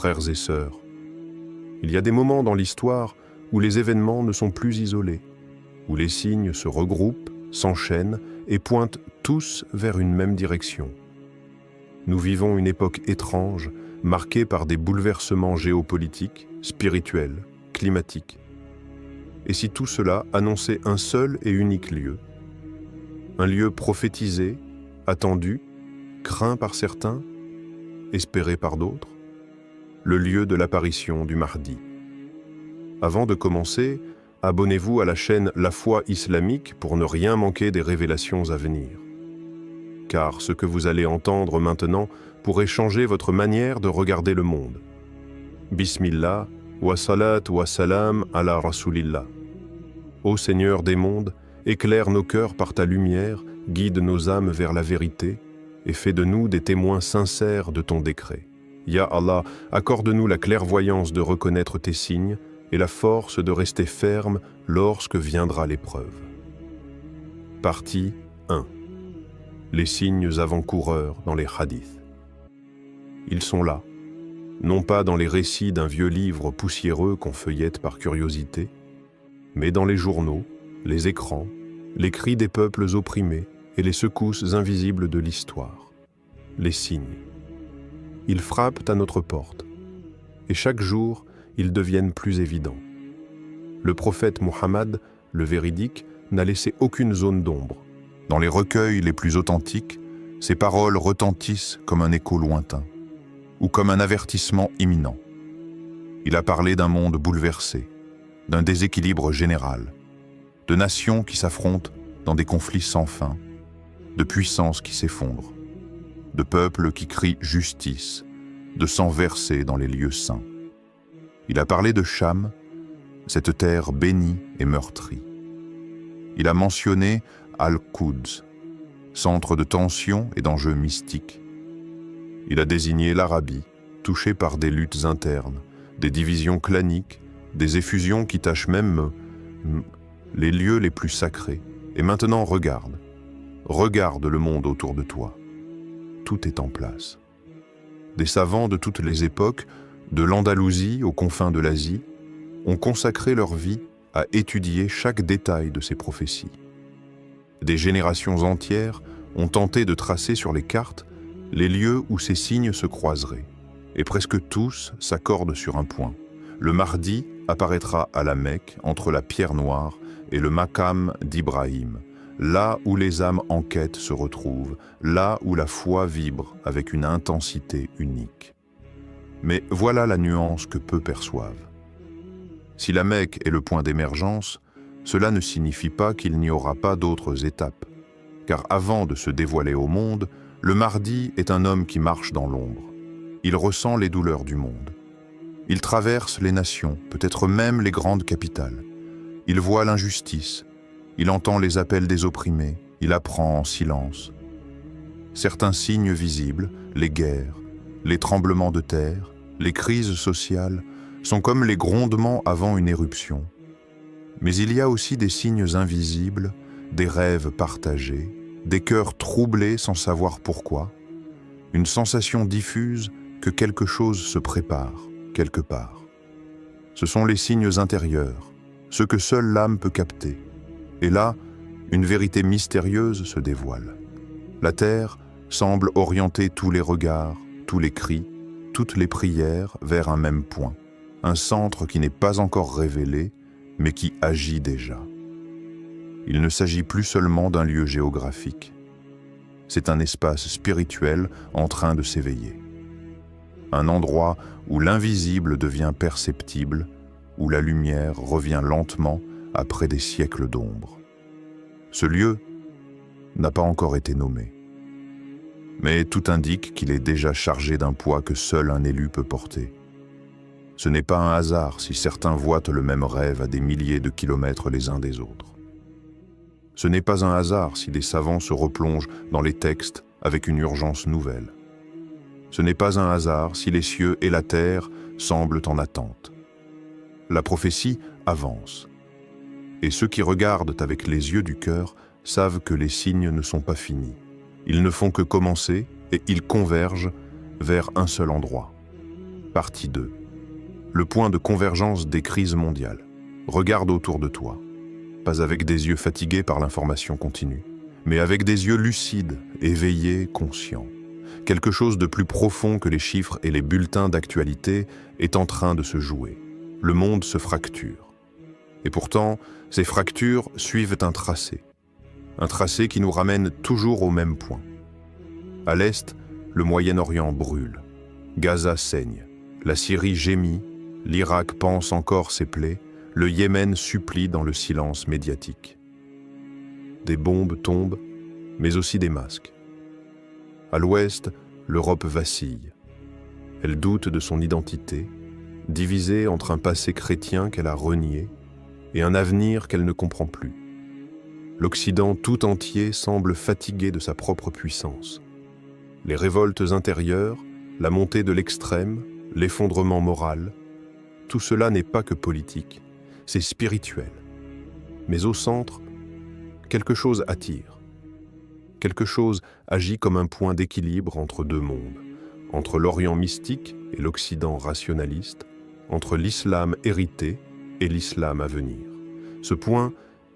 frères et sœurs. Il y a des moments dans l'histoire où les événements ne sont plus isolés, où les signes se regroupent, s'enchaînent et pointent tous vers une même direction. Nous vivons une époque étrange, marquée par des bouleversements géopolitiques, spirituels, climatiques. Et si tout cela annonçait un seul et unique lieu, un lieu prophétisé, attendu, craint par certains, espéré par d'autres, le lieu de l'apparition du Mahdi. Avant de commencer, abonnez-vous à la chaîne La Foi Islamique pour ne rien manquer des révélations à venir. Car ce que vous allez entendre maintenant pourrait changer votre manière de regarder le monde. Bismillah, wa salat wa salam ala rasoulillah. Ô Seigneur des mondes, éclaire nos cœurs par ta lumière, guide nos âmes vers la vérité et fais de nous des témoins sincères de ton décret. Ya Allah, accorde-nous la clairvoyance de reconnaître tes signes et la force de rester ferme lorsque viendra l'épreuve. Partie 1. Les signes avant-coureurs dans les hadiths. Ils sont là, non pas dans les récits d'un vieux livre poussiéreux qu'on feuillette par curiosité, mais dans les journaux, les écrans, les cris des peuples opprimés et les secousses invisibles de l'histoire. Les signes. Ils frappent à notre porte, et chaque jour, ils deviennent plus évidents. Le prophète Muhammad, le véridique, n'a laissé aucune zone d'ombre. Dans les recueils les plus authentiques, ses paroles retentissent comme un écho lointain, ou comme un avertissement imminent. Il a parlé d'un monde bouleversé, d'un déséquilibre général, de nations qui s'affrontent dans des conflits sans fin, de puissances qui s'effondrent, de peuples qui crient justice, de sang versé dans les lieux saints. Il a parlé de Cham, cette terre bénie et meurtrie. Il a mentionné Al-Quds, centre de tensions et d'enjeux mystiques. Il a désigné l'Arabie, touchée par des luttes internes, des divisions claniques, des effusions qui tachent même les lieux les plus sacrés. Et maintenant, regarde le monde autour de toi. Tout est en place. Des savants de toutes les époques, de l'Andalousie aux confins de l'Asie, ont consacré leur vie à étudier chaque détail de ces prophéties. Des générations entières ont tenté de tracer sur les cartes les lieux où ces signes se croiseraient, et presque tous s'accordent sur un point. Le Mahdi apparaîtra à la Mecque entre la pierre noire et le Maqam d'Ibrahim, là où les âmes en quête se retrouvent, là où la foi vibre avec une intensité unique. Mais voilà la nuance que peu perçoivent. Si la Mecque est le point d'émergence, cela ne signifie pas qu'il n'y aura pas d'autres étapes. Car avant de se dévoiler au monde, le Mahdi est un homme qui marche dans l'ombre. Il ressent les douleurs du monde. Il traverse les nations, peut-être même les grandes capitales. Il voit l'injustice, il entend les appels des opprimés, il apprend en silence. Certains signes visibles, les guerres, les tremblements de terre, les crises sociales, sont comme les grondements avant une éruption. Mais il y a aussi des signes invisibles, des rêves partagés, des cœurs troublés sans savoir pourquoi, une sensation diffuse que quelque chose se prépare, quelque part. Ce sont les signes intérieurs, ceux que seule l'âme peut capter. Et là, une vérité mystérieuse se dévoile. La terre semble orienter tous les regards, tous les cris, toutes les prières vers un même point, un centre qui n'est pas encore révélé, mais qui agit déjà. Il ne s'agit plus seulement d'un lieu géographique. C'est un espace spirituel en train de s'éveiller. Un endroit où l'invisible devient perceptible, où la lumière revient lentement après des siècles d'ombre. Ce lieu n'a pas encore été nommé. Mais tout indique qu'il est déjà chargé d'un poids que seul un élu peut porter. Ce n'est pas un hasard si certains voient le même rêve à des milliers de kilomètres les uns des autres. Ce n'est pas un hasard si des savants se replongent dans les textes avec une urgence nouvelle. Ce n'est pas un hasard si les cieux et la terre semblent en attente. La prophétie avance. Et ceux qui regardent avec les yeux du cœur savent que les signes ne sont pas finis. Ils ne font que commencer et ils convergent vers un seul endroit. Partie 2. Le point de convergence des crises mondiales. Regarde autour de toi. Pas avec des yeux fatigués par l'information continue, mais avec des yeux lucides, éveillés, conscients. Quelque chose de plus profond que les chiffres et les bulletins d'actualité est en train de se jouer. Le monde se fracture. Et pourtant, ces fractures suivent un tracé. Un tracé qui nous ramène toujours au même point. À l'est, le Moyen-Orient brûle. Gaza saigne. La Syrie gémit. L'Irak panse encore ses plaies. Le Yémen supplie dans le silence médiatique. Des bombes tombent, mais aussi des masques. À l'ouest, l'Europe vacille. Elle doute de son identité, divisée entre un passé chrétien qu'elle a renié et un avenir qu'elle ne comprend plus. L'Occident tout entier semble fatigué de sa propre puissance. Les révoltes intérieures, la montée de l'extrême, l'effondrement moral, tout cela n'est pas que politique, c'est spirituel. Mais au centre, quelque chose attire. Quelque chose agit comme un point d'équilibre entre deux mondes, entre l'Orient mystique et l'Occident rationaliste, entre l'islam hérité et l'islam à venir. Ce point,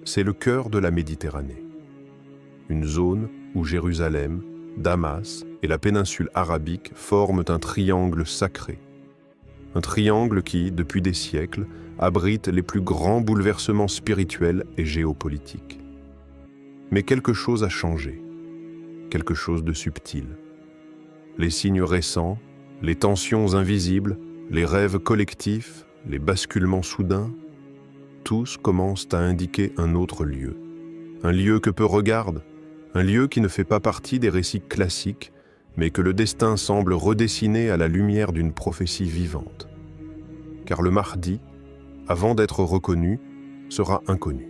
c'est le cœur de la Méditerranée. Une zone où Jérusalem, Damas et la péninsule arabique forment un triangle sacré. Un triangle qui, depuis des siècles, abrite les plus grands bouleversements spirituels et géopolitiques. Mais quelque chose a changé, quelque chose de subtil. Les signes récents, les tensions invisibles, les rêves collectifs, les basculements soudains, tous commencent à indiquer un autre lieu. Un lieu que peu regardent, un lieu qui ne fait pas partie des récits classiques, mais que le destin semble redessiner à la lumière d'une prophétie vivante. Car le Mahdi, avant d'être reconnu, sera inconnu.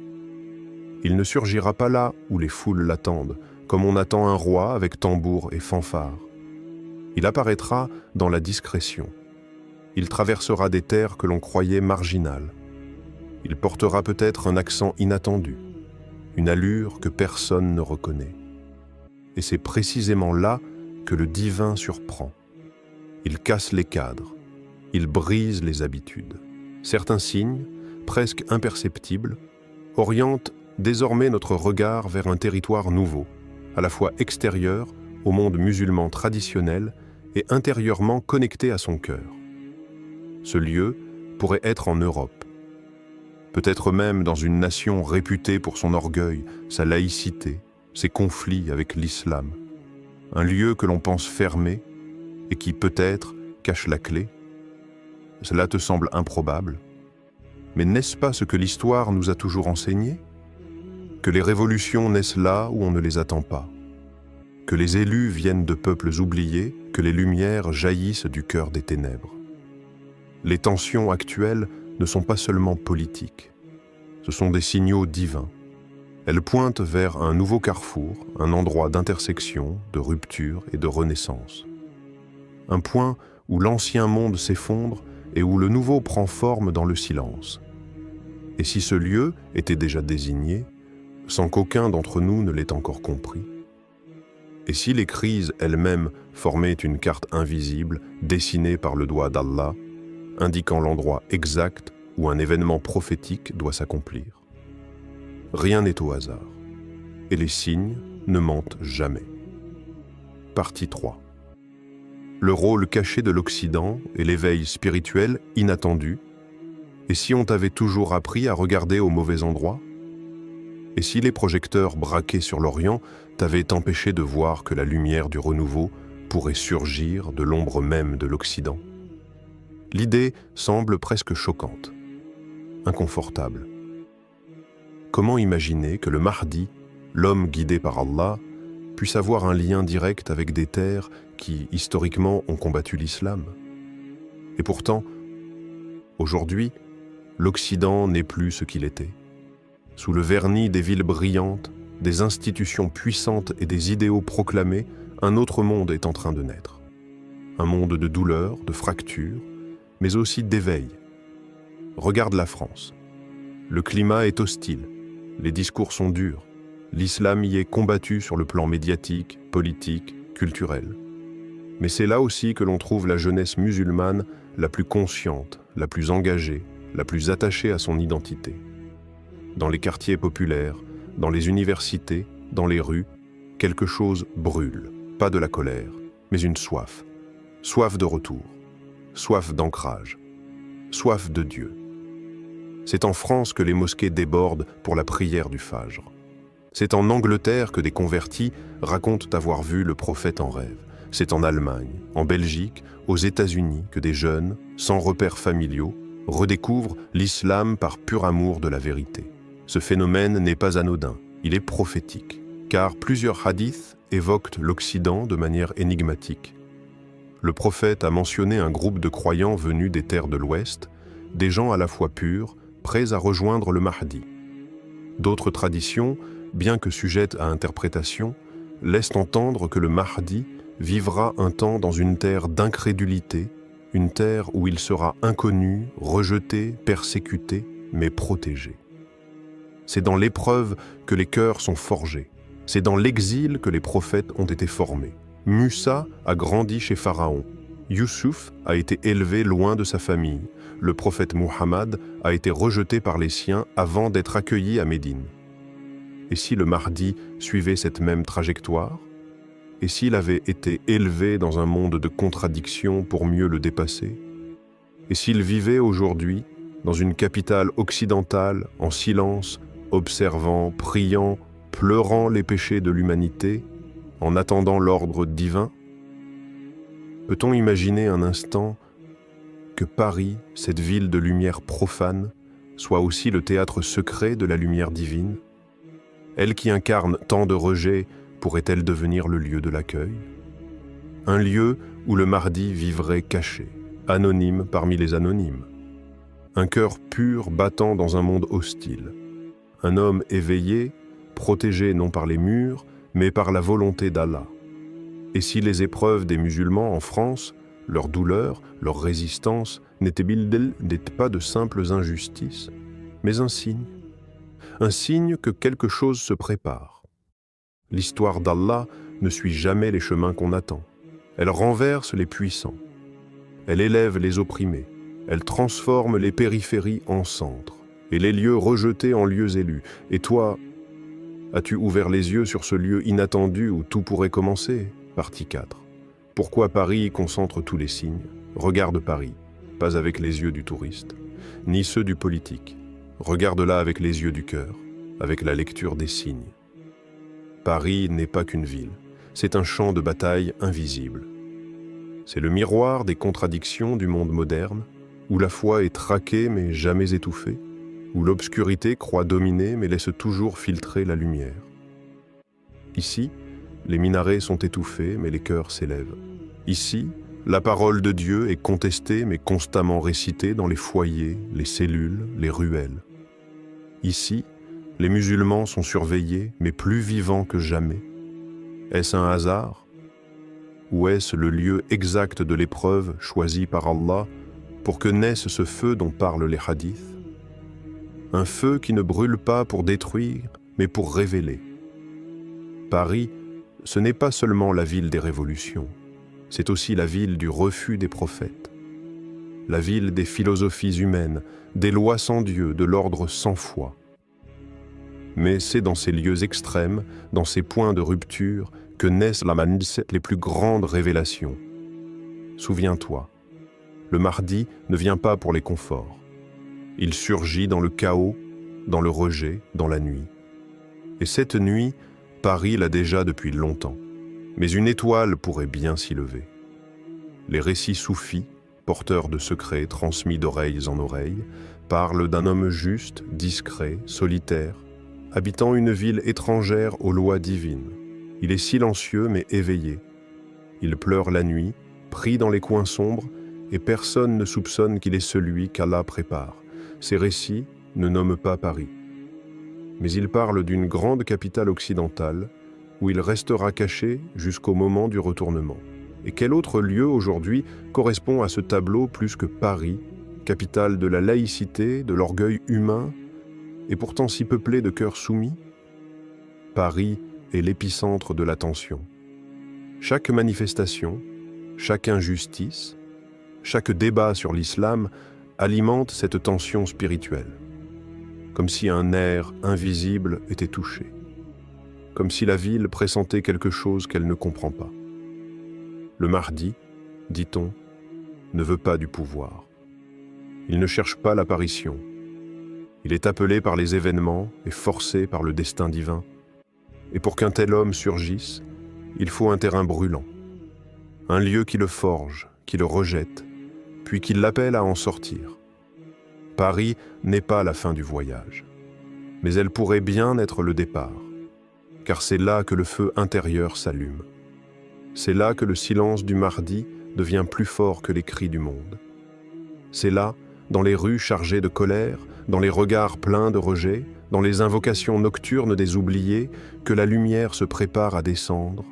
Il ne surgira pas là où les foules l'attendent, comme on attend un roi avec tambour et fanfare. Il apparaîtra dans la discrétion. Il traversera des terres que l'on croyait marginales. Il portera peut-être un accent inattendu, une allure que personne ne reconnaît. Et c'est précisément là que le divin surprend. Il casse les cadres, il brise les habitudes. Certains signes, presque imperceptibles, orientent désormais notre regard vers un territoire nouveau, à la fois extérieur au monde musulman traditionnel et intérieurement connecté à son cœur. Ce lieu pourrait être en Europe, peut-être même dans une nation réputée pour son orgueil, sa laïcité, ses conflits avec l'islam. Un lieu que l'on pense fermé et qui peut-être cache la clé. Cela te semble improbable, mais n'est-ce pas ce que l'histoire nous a toujours enseigné? Que les révolutions naissent là où on ne les attend pas, que les élus viennent de peuples oubliés, que les lumières jaillissent du cœur des ténèbres. Les tensions actuelles ne sont pas seulement politiques, ce sont des signaux divins. Elles pointent vers un nouveau carrefour, un endroit d'intersection, de rupture et de renaissance. Un point où l'ancien monde s'effondre et où le nouveau prend forme dans le silence. Et si ce lieu était déjà désigné, sans qu'aucun d'entre nous ne l'ait encore compris? Et si les crises elles-mêmes formaient une carte invisible, dessinée par le doigt d'Allah, indiquant l'endroit exact où un événement prophétique doit s'accomplir? Rien n'est au hasard, et les signes ne mentent jamais. Partie 3. Le rôle caché de l'Occident et l'éveil spirituel inattendu. Et si on t'avait toujours appris à regarder au mauvais endroit? Et si les projecteurs braqués sur l'Orient t'avaient empêché de voir que la lumière du renouveau pourrait surgir de l'ombre même de l'Occident? L'idée semble presque choquante, inconfortable. Comment imaginer que le Mahdi, l'homme guidé par Allah, puisse avoir un lien direct avec des terres qui, historiquement, ont combattu l'islam? Et pourtant, aujourd'hui, l'Occident n'est plus ce qu'il était. Sous le vernis des villes brillantes, des institutions puissantes et des idéaux proclamés, un autre monde est en train de naître. Un monde de douleur, de fractures, mais aussi d'éveil. Regarde la France. Le climat est hostile, les discours sont durs, l'islam y est combattu sur le plan médiatique, politique, culturel. Mais c'est là aussi que l'on trouve la jeunesse musulmane la plus consciente, la plus engagée, la plus attachée à son identité. Dans les quartiers populaires, dans les universités, dans les rues, quelque chose brûle, pas de la colère, mais une soif. Soif de retour, soif d'ancrage, soif de Dieu. C'est en France que les mosquées débordent pour la prière du Fajr. C'est en Angleterre que des convertis racontent avoir vu le prophète en rêve. C'est en Allemagne, en Belgique, aux États-Unis que des jeunes, sans repères familiaux, redécouvrent l'islam par pur amour de la vérité. Ce phénomène n'est pas anodin, il est prophétique, car plusieurs hadiths évoquent l'Occident de manière énigmatique. Le prophète a mentionné un groupe de croyants venus des terres de l'Ouest, des gens à la fois purs, prêts à rejoindre le Mahdi. D'autres traditions, bien que sujettes à interprétation, laissent entendre que le Mahdi vivra un temps dans une terre d'incrédulité, une terre où il sera inconnu, rejeté, persécuté, mais protégé. C'est dans l'épreuve que les cœurs sont forgés. C'est dans l'exil que les prophètes ont été formés. Musa a grandi chez Pharaon. Youssouf a été élevé loin de sa famille. Le prophète Muhammad a été rejeté par les siens avant d'être accueilli à Médine. Et si le Mahdi suivait cette même trajectoire? Et s'il avait été élevé dans un monde de contradictions pour mieux le dépasser? Et s'il vivait aujourd'hui dans une capitale occidentale, en silence, observant, priant, pleurant les péchés de l'humanité, en attendant l'ordre divin? Peut-on imaginer un instant que Paris, cette ville de lumière profane, soit aussi le théâtre secret de la lumière divine? Elle qui incarne tant de rejets, pourrait-elle devenir le lieu de l'accueil? Un lieu où le Mahdi vivrait caché, anonyme parmi les anonymes. Un cœur pur battant dans un monde hostile. Un homme éveillé, protégé non par les murs, mais par la volonté d'Allah. Et si les épreuves des musulmans en France, leur douleur, leur résistance, n'étaient pas de simples injustices, mais un signe que quelque chose se prépare. L'histoire d'Allah ne suit jamais les chemins qu'on attend. Elle renverse les puissants. Elle élève les opprimés. Elle transforme les périphéries en centres et les lieux rejetés en lieux élus. Et toi, as-tu ouvert les yeux sur ce lieu inattendu où tout pourrait commencer? Partie 4. Pourquoi Paris concentre tous les signes? Regarde Paris, pas avec les yeux du touriste, ni ceux du politique. Regarde-la avec les yeux du cœur, avec la lecture des signes. Paris n'est pas qu'une ville, c'est un champ de bataille invisible. C'est le miroir des contradictions du monde moderne, où la foi est traquée mais jamais étouffée, où l'obscurité croit dominer mais laisse toujours filtrer la lumière. Ici, les minarets sont étouffés mais les cœurs s'élèvent. Ici, la parole de Dieu est contestée mais constamment récitée dans les foyers, les cellules, les ruelles. Ici, les musulmans sont surveillés mais plus vivants que jamais. Est-ce un hasard? Ou est-ce le lieu exact de l'épreuve choisi par Allah pour que naisse ce feu dont parlent les hadiths? Un feu qui ne brûle pas pour détruire, mais pour révéler. Paris, ce n'est pas seulement la ville des révolutions, c'est aussi la ville du refus des prophètes, la ville des philosophies humaines, des lois sans Dieu, de l'ordre sans foi. Mais c'est dans ces lieux extrêmes, dans ces points de rupture, que naissent les plus grandes révélations. Souviens-toi, le Mahdi ne vient pas pour les conforts. Il surgit dans le chaos, dans le rejet, dans la nuit. Et cette nuit, Paris l'a déjà depuis longtemps. Mais une étoile pourrait bien s'y lever. Les récits soufis, porteurs de secrets transmis d'oreilles en oreilles, parlent d'un homme juste, discret, solitaire, habitant une ville étrangère aux lois divines. Il est silencieux mais éveillé. Il pleure la nuit, pris dans les coins sombres, et personne ne soupçonne qu'il est celui qu'Allah prépare. Ces récits ne nomment pas Paris. Mais ils parlent d'une grande capitale occidentale où il restera caché jusqu'au moment du retournement. Et quel autre lieu aujourd'hui correspond à ce tableau plus que Paris, capitale de la laïcité, de l'orgueil humain, et pourtant si peuplée de cœurs soumis? Paris est l'épicentre de l'attention. Chaque manifestation, chaque injustice, Chaque débat sur l'islam alimente cette tension spirituelle, comme si un nerf invisible était touché, comme si la ville pressentait quelque chose qu'elle ne comprend pas. Le Mahdi, dit-on, ne veut pas du pouvoir. Il ne cherche pas l'apparition. Il est appelé par les événements et forcé par le destin divin. Et pour qu'un tel homme surgisse, il faut un terrain brûlant, un lieu qui le forge, qui le rejette, puis qui l'appelle à en sortir. Paris n'est pas la fin du voyage, mais elle pourrait bien être le départ, car c'est là que le feu intérieur s'allume. C'est là que le silence du Mahdi devient plus fort que les cris du monde. C'est là, dans les rues chargées de colère, dans les regards pleins de rejet, dans les invocations nocturnes des oubliés, que la lumière se prépare à descendre,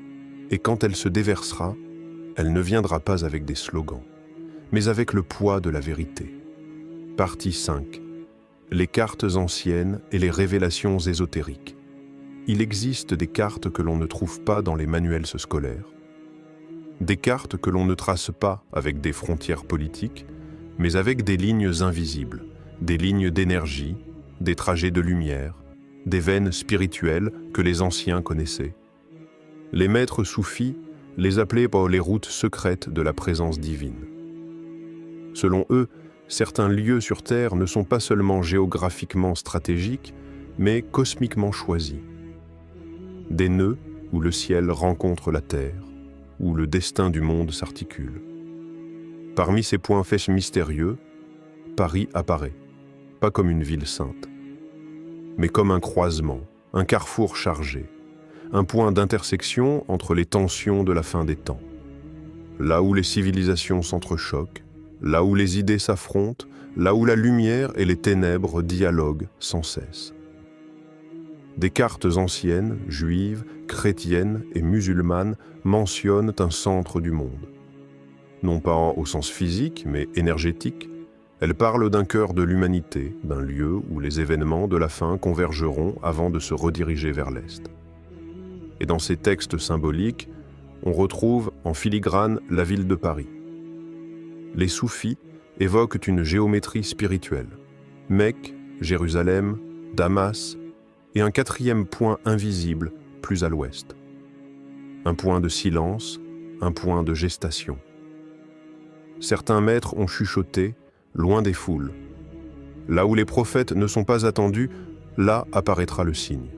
et quand elle se déversera, elle ne viendra pas avec des slogans, mais avec le poids de la vérité. Partie 5. Les cartes anciennes et les révélations ésotériques. Il existe des cartes que l'on ne trouve pas dans les manuels scolaires, des cartes que l'on ne trace pas avec des frontières politiques, mais avec des lignes invisibles, des lignes d'énergie, des trajets de lumière, des veines spirituelles que les anciens connaissaient. Les maîtres soufis les appelaient par les routes secrètes de la présence divine. Selon eux, certains lieux sur Terre ne sont pas seulement géographiquement stratégiques, mais cosmiquement choisis. Des nœuds où le ciel rencontre la Terre, où le destin du monde s'articule. Parmi ces points faits mystérieux, Paris apparaît, pas comme une ville sainte, mais comme un croisement, un carrefour chargé, un point d'intersection entre les tensions de la fin des temps. Là où les civilisations s'entrechoquent, là où les idées s'affrontent, là où la lumière et les ténèbres dialoguent sans cesse. Des cartes anciennes, juives, chrétiennes et musulmanes mentionnent un centre du monde. Non pas au sens physique, mais énergétique, elles parlent d'un cœur de l'humanité, d'un lieu où les événements de la fin convergeront avant de se rediriger vers l'Est. Et dans ces textes symboliques, on retrouve en filigrane la ville de Paris. Les soufis évoquent une géométrie spirituelle. Mecque, Jérusalem, Damas, et un quatrième point invisible plus à l'ouest. Un point de silence, un point de gestation. Certains maîtres ont chuchoté, loin des foules. Là où les prophètes ne sont pas attendus, là apparaîtra le signe.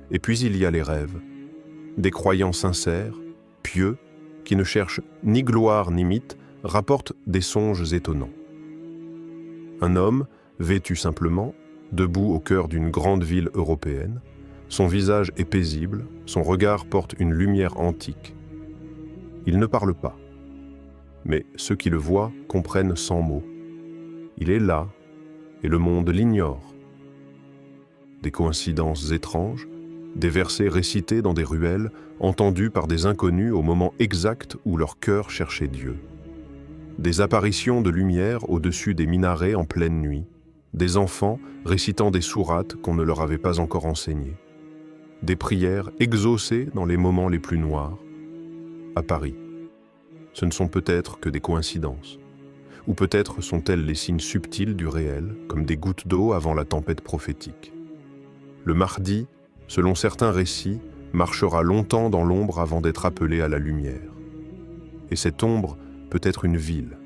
Et puis il y a les rêves, des croyants sincères, pieux, qui ne cherchent ni gloire ni mythe, rapportent des songes étonnants. Un homme, vêtu simplement, debout au cœur d'une grande ville européenne, son visage est paisible, son regard porte une lumière antique. Il ne parle pas, mais ceux qui le voient comprennent sans mots. Il est là, et le monde l'ignore. Des coïncidences étranges, des versets récités dans des ruelles, entendus par des inconnus au moment exact où leur cœur cherchait Dieu. Des apparitions de lumière au-dessus des minarets en pleine nuit, des enfants récitant des sourates qu'on ne leur avait pas encore enseignées, des prières exaucées dans les moments les plus noirs. À Paris, ce ne sont peut-être que des coïncidences, ou peut-être sont-elles les signes subtils du réel, comme des gouttes d'eau avant la tempête prophétique. Le Mahdi, selon certains récits, marchera longtemps dans l'ombre avant d'être appelé à la lumière. Et cette ombre peut être une ville,